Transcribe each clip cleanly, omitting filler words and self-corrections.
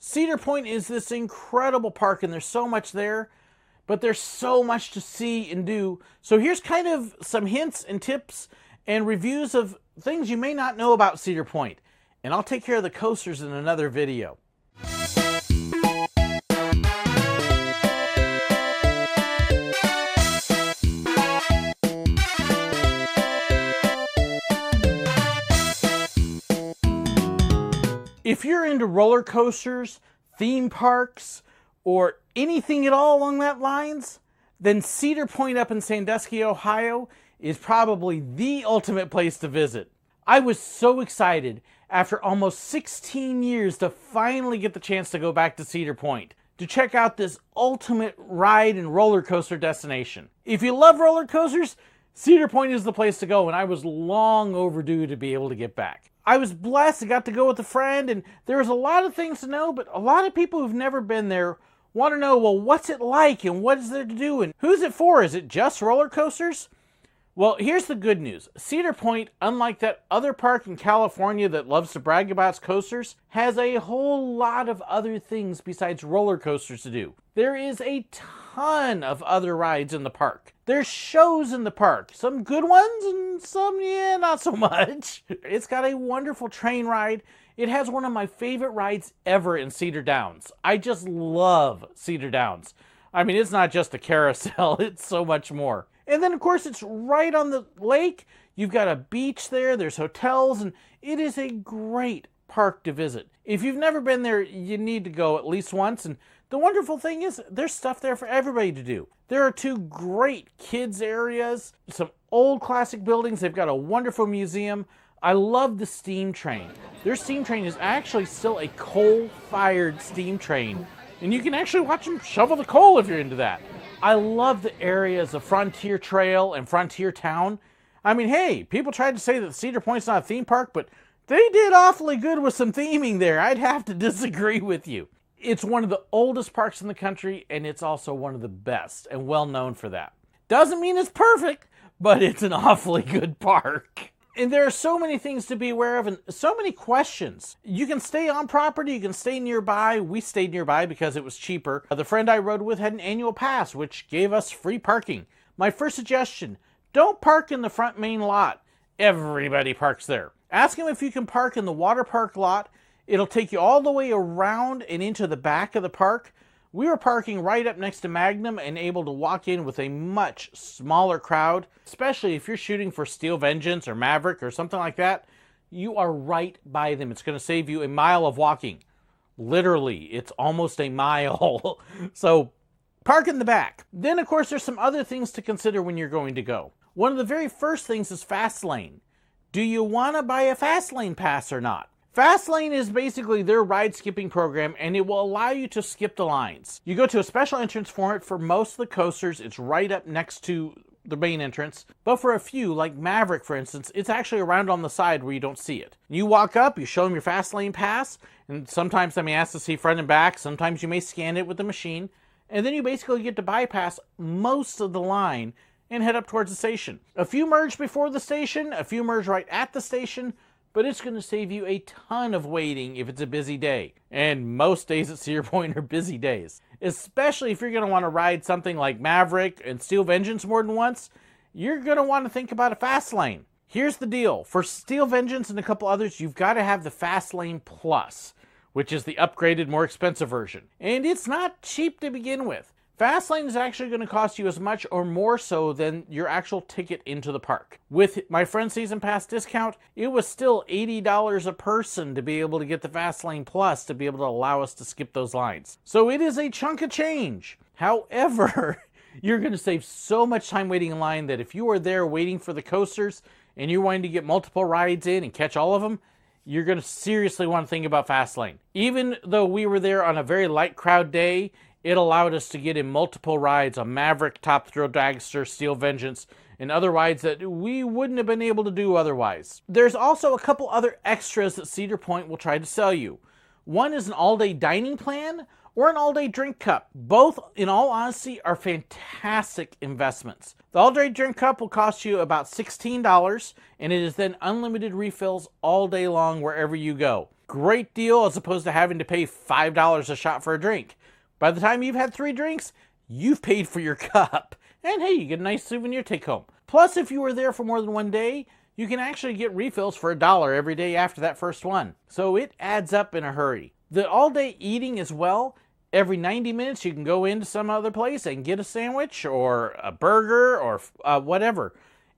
Cedar Point is this incredible park, and there's so much there, but there's so much to see and do. So here's kind of some hints and tips and reviews of things you may not know about Cedar Point. And I'll take care of the coasters in another video. If you're into roller coasters, theme parks, or anything at all along that lines, then Cedar Point up in Sandusky, Ohio is probably the ultimate place to visit. I was so excited after almost 16 years to finally get the chance to go back to Cedar Point to check out this ultimate ride and roller coaster destination. If you love roller coasters, Cedar Point is the place to go, and I was long overdue to be able to get back. I was blessed, I got to go with a friend, and there was a lot of things to know, but a lot of people who've never been there want to know, well, what's it like and what is there to do and who's it for? Is it just roller coasters? Well, here's the good news. Cedar Point, unlike that other park in California that loves to brag about its coasters, has a whole lot of other things besides roller coasters to do. There is a ton of other rides in the park. There's shows in the park, some good ones and some, yeah, not so much. It's got a wonderful train ride. It has one of my favorite rides ever in Cedar Downs. I just love Cedar Downs. I mean, it's not just a carousel, it's so much more. And then, of course, it's right on the lake. You've got a beach there, there's hotels, and it is a great park to visit. If you've never been there, you need to go at least once. And the wonderful thing is, there's stuff there for everybody to do. There are two great kids areas, some old classic buildings. They've got a wonderful museum. I love the steam train. Their steam train is actually still a coal-fired steam train. And you can actually watch them shovel the coal if you're into that. I love the areas of Frontier Trail and Frontier Town. I mean, hey, people tried to say that Cedar Point's not a theme park, but they did awfully good with some theming there. I'd have to disagree with you. It's one of the oldest parks in the country, and it's also one of the best, and well known for that. Doesn't mean it's perfect, but it's an awfully good park. And there are so many things to be aware of and so many questions. You can stay on property, you can stay nearby. We stayed nearby because it was cheaper. The friend I rode with had an annual pass, which gave us free parking. My first suggestion, don't park in the front main lot. Everybody parks there. Ask him if you can park in the water park lot. It'll take you all the way around and into the back of the park. We were parking right up next to Magnum and able to walk in with a much smaller crowd, especially if you're shooting for Steel Vengeance or Maverick or something like that. You are right by them. It's going to save you a mile of walking. Literally, it's almost a mile. So park in the back. Then, of course, there's some other things to consider when you're going to go. One of the very first things is Fastlane. Do you want to buy a Fastlane pass or not? Fastlane is basically their ride skipping program, and it will allow you to skip the lines. You go to a special entrance for it. For most of the coasters, it's right up next to the main entrance. But for a few, like Maverick for instance, it's actually around on the side where you don't see it. You walk up, you show them your Fastlane pass, and sometimes they may ask to see front and back. Sometimes you may scan it with the machine. And then you basically get to bypass most of the line and head up towards the station. A few merge before the station, a few merge right at the station, but it's going to save you a ton of waiting if it's a busy day. And most days at Cedar Point are busy days. Especially if you're going to want to ride something like Maverick and Steel Vengeance more than once, you're going to want to think about a Fastlane. Here's the deal. For Steel Vengeance and a couple others, you've got to have the Fastlane Plus, which is the upgraded, more expensive version. And it's not cheap to begin with. Fastlane is actually going to cost you as much or more so than your actual ticket into the park. With my friend's season pass discount, it was still $80 a person to be able to get the Fastlane Plus to be able to allow us to skip those lines. So it is a chunk of change. However, you're going to save so much time waiting in line that if you are there waiting for the coasters and you're wanting to get multiple rides in and catch all of them, you're going to seriously want to think about Fastlane. Even though we were there on a very light crowd day, it allowed us to get in multiple rides on Maverick, Top Thrill Dragster, Steel Vengeance, and other rides that we wouldn't have been able to do otherwise. There's also a couple other extras that Cedar Point will try to sell you. One is an all-day dining plan or an all-day drink cup. Both, in all honesty, are fantastic investments. The all-day drink cup will cost you about $16, and it is then unlimited refills all day long wherever you go. Great deal as opposed to having to pay $5 a shot for a drink. By the time you've had 3 drinks, you've paid for your cup. And hey, you get a nice souvenir take home. Plus, if you were there for more than one day, you can actually get refills for $1 every day after that first one. So it adds up in a hurry. The all-day eating as well. Every 90 minutes, you can go into some other place and get a sandwich or a burger or whatever.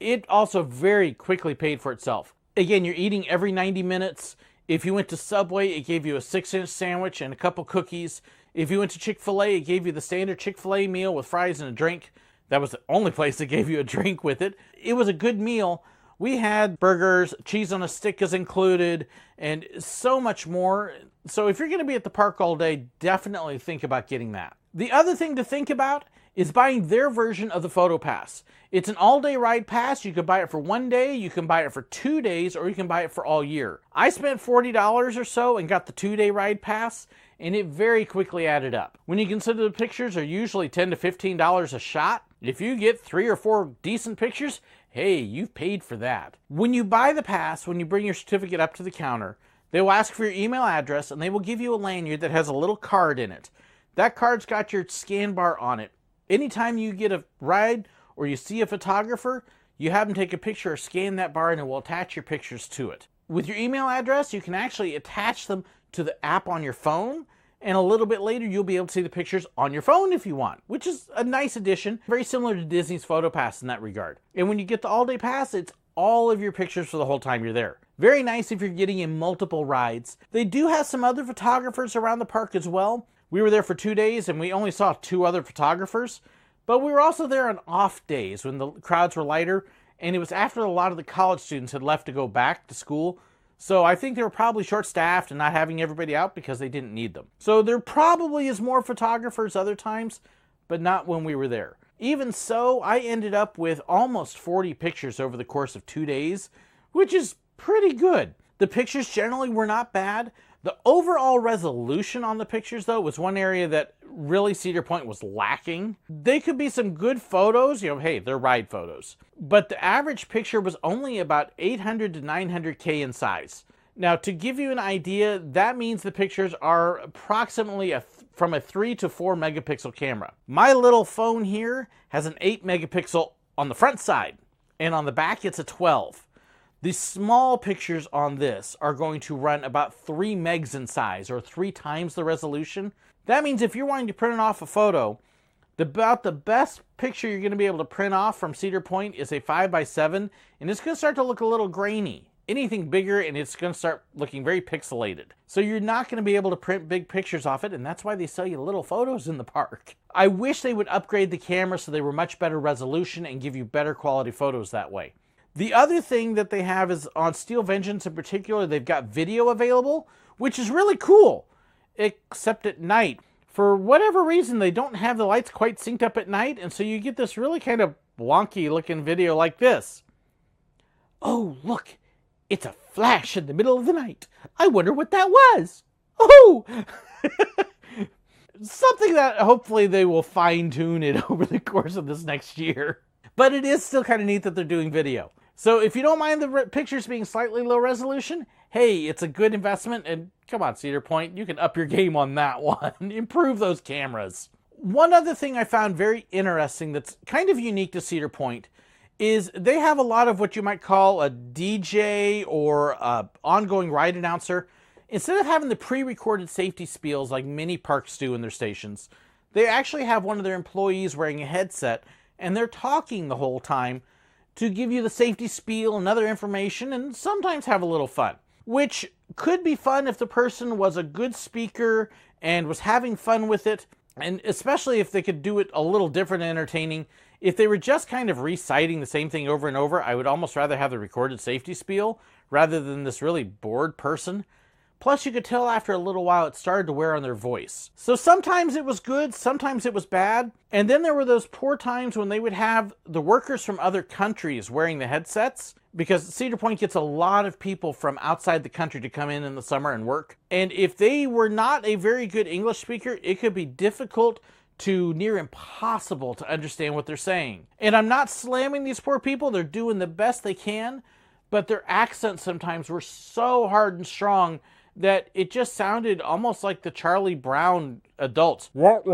It also very quickly paid for itself. Again, you're eating every 90 minutes. If you went to Subway, it gave you a 6-inch sandwich and a couple cookies. If you went to Chick-fil-A, it gave you the standard Chick-fil-A meal with fries and a drink. That was the only place that gave you a drink with it. It was a good meal. We had burgers, cheese on a stick is included, and so much more. So if you're going to be at the park all day, definitely think about getting that. The other thing to think about is buying their version of the Photopass. It's an all-day ride pass. You can buy it for 1 day, you can buy it for 2 days, or you can buy it for all year. I spent $40 or so and got the 2-day ride pass, and it very quickly added up. When you consider the pictures are usually $10 to $15 a shot, if you get 3 or 4 decent pictures, hey, you've paid for that. When you buy the pass, when you bring your certificate up to the counter, they will ask for your email address and they will give you a lanyard that has a little card in it. That card's got your scan bar on it. Anytime you get a ride or you see a photographer, you have them take a picture or scan that bar and it will attach your pictures to it. With your email address, you can actually attach them to the app on your phone, and a little bit later you'll be able to see the pictures on your phone if you want, which is a nice addition, very similar to Disney's Photopass in that regard. And when you get the all-day pass, it's all of your pictures for the whole time you're there. Very nice if you're getting in multiple rides. They do have some other photographers around the park as well. We were there for 2 days and we only saw 2 other photographers, but we were also there on off days when the crowds were lighter, and it was after a lot of the college students had left to go back to school. So I think they were probably short-staffed and not having everybody out because they didn't need them. So there probably is more photographers other times, but not when we were there. Even so, I ended up with almost 40 pictures over the course of 2 days, which is pretty good. The pictures generally were not bad. The overall resolution on the pictures, though, was one area that really Cedar Point was lacking. They could be some good photos, hey, they're ride photos. But the average picture was only about 800 to 900K in size. Now, to give you an idea, that means the pictures are approximately from a 3 to 4 megapixel camera. My little phone here has an 8 megapixel on the front side, and on the back it's a 12. The small pictures on this are going to run about 3 megs in size, or 3 times the resolution. That means if you're wanting to print off a photo, about the best picture you're going to be able to print off from Cedar Point is a 5x7, and it's going to start to look a little grainy. Anything bigger and it's going to start looking very pixelated. So you're not going to be able to print big pictures off it, and that's why they sell you little photos in the park. I wish they would upgrade the camera so they were much better resolution and give you better quality photos that way. The other thing that they have is on Steel Vengeance in particular, they've got video available, which is really cool, except at night. For whatever reason, they don't have the lights quite synced up at night, and so you get this really kind of wonky looking video like this. Oh, look, it's a flash in the middle of the night. I wonder what that was. Oh! Something that hopefully they will fine-tune it over the course of this next year. But it is still kind of neat that they're doing video. So if you don't mind the pictures being slightly low resolution, hey, it's a good investment, and come on, Cedar Point, you can up your game on that one. Improve those cameras. One other thing I found very interesting that's kind of unique to Cedar Point is they have a lot of what you might call a DJ or a ongoing ride announcer. Instead of having the pre-recorded safety spiels like many parks do in their stations, they actually have one of their employees wearing a headset, and they're talking the whole time to give you the safety spiel and other information, and sometimes have a little fun. Which could be fun if the person was a good speaker and was having fun with it, and especially if they could do it a little different and entertaining. If they were just kind of reciting the same thing over and over, I would almost rather have the recorded safety spiel rather than this really bored person. Plus, you could tell after a little while it started to wear on their voice. So sometimes it was good, sometimes it was bad. And then there were those poor times when they would have the workers from other countries wearing the headsets, because Cedar Point gets a lot of people from outside the country to come in the summer and work. And if they were not a very good English speaker, it could be difficult to near impossible to understand what they're saying. And I'm not slamming these poor people, they're doing the best they can, but their accents sometimes were so hard and strong that it just sounded almost like the Charlie Brown adults. And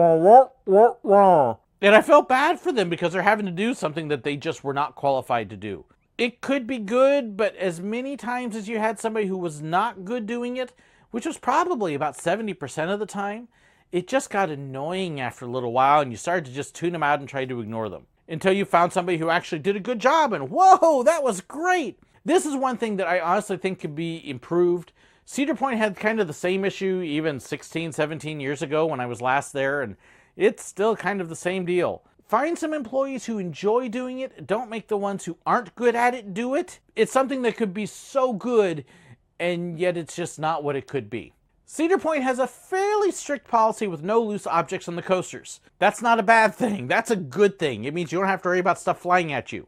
I felt bad for them because they're having to do something that they just were not qualified to do. It could be good, but as many times as you had somebody who was not good doing it, which was probably about 70% of the time, it just got annoying after a little while, and you started to just tune them out and try to ignore them. Until you found somebody who actually did a good job, and whoa, that was great! This is one thing that I honestly think could be improved. Cedar Point had kind of the same issue even 16, 17 years ago when I was last there, and it's still kind of the same deal. Find some employees who enjoy doing it. Don't make the ones who aren't good at it do it. It's something that could be so good, and yet it's just not what it could be. Cedar Point has a fairly strict policy with no loose objects on the coasters. That's not a bad thing. That's a good thing. It means you don't have to worry about stuff flying at you.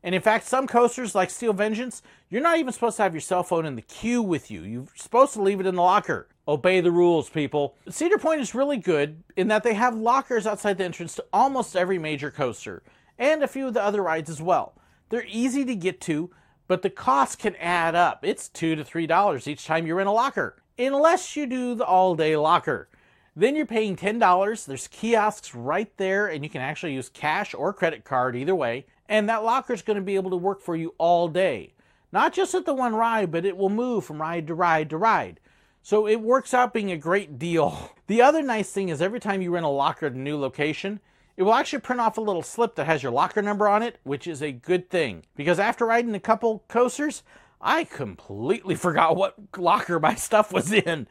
And in fact, some coasters, like Steel Vengeance, you're not even supposed to have your cell phone in the queue with you. You're supposed to leave it in the locker. Obey the rules, people. Cedar Point is really good in that they have lockers outside the entrance to almost every major coaster, and a few of the other rides as well. They're easy to get to, but the cost can add up. It's $2 to $3 each time you're in a locker, unless you do the all-day locker. Then you're paying $10. There's kiosks right there, and you can actually use cash or credit card either way, and that locker is going to be able to work for you all day. Not just at the one ride, but it will move from ride to ride to ride. So it works out being a great deal. The other nice thing is every time you rent a locker at a new location, it will actually print off a little slip that has your locker number on it, which is a good thing. Because after riding a couple coasters, I completely forgot what locker my stuff was in.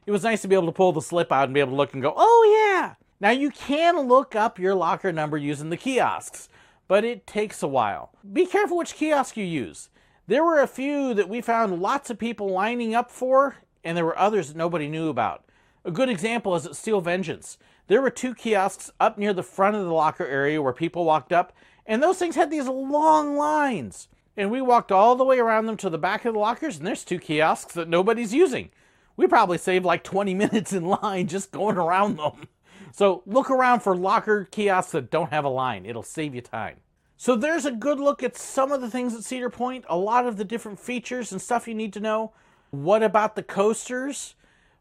It was nice to be able to pull the slip out and be able to look and go, oh yeah! Now you can look up your locker number using the kiosks, but it takes a while. Be careful which kiosk you use. There were a few that we found lots of people lining up for, and there were others that nobody knew about. A good example is at Steel Vengeance. There were 2 kiosks up near the front of the locker area where people walked up, and those things had these long lines. And we walked all the way around them to the back of the lockers, and there's 2 kiosks that nobody's using. We probably saved like 20 minutes in line just going around them. So look around for locker kiosks that don't have a line. It'll save you time. So there's a good look at some of the things at Cedar Point, a lot of the different features and stuff you need to know. What about the coasters?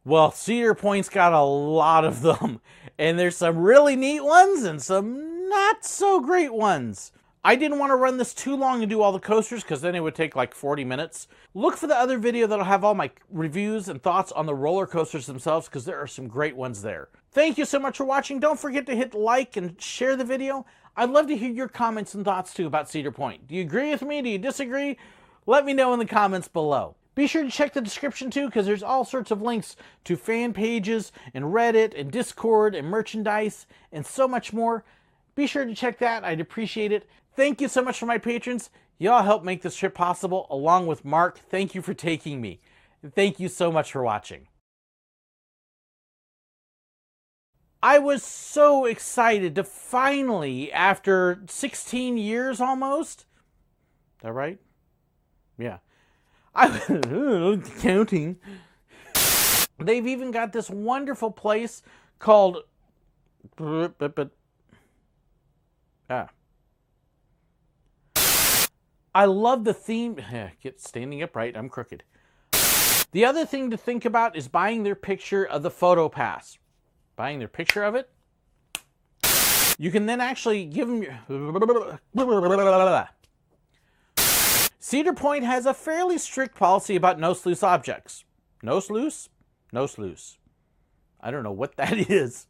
Well, Cedar Point's got a lot of them, and there's some really neat ones and some not so great ones. I didn't want to run this too long and do all the coasters because then it would take like 40 minutes. Look for the other video that'll have all my reviews and thoughts on the roller coasters themselves because there are some great ones there. Thank you so much for watching. Don't forget to hit like and share the video. I'd love to hear your comments and thoughts too about Cedar Point. Do you agree with me? Do you disagree? Let me know in the comments below. Be sure to check the description too, because there's all sorts of links to fan pages and Reddit and Discord and merchandise and so much more. Be sure to check that. I'd appreciate it. Thank you so much for my patrons. Y'all help make this trip possible, along with Mark. Thank you for taking me. Thank you so much for watching. I was so excited to finally, after 16 years almost, is that right? Yeah. Counting. They've even got this wonderful place called I love the theme. Get standing upright. I'm crooked. The other thing to think about is buying their picture of the Photopass. Buying their picture of it. You can then actually give them your... Cedar Point has a fairly strict policy about no sluice objects. No sluice? No sluice. I don't know what that is.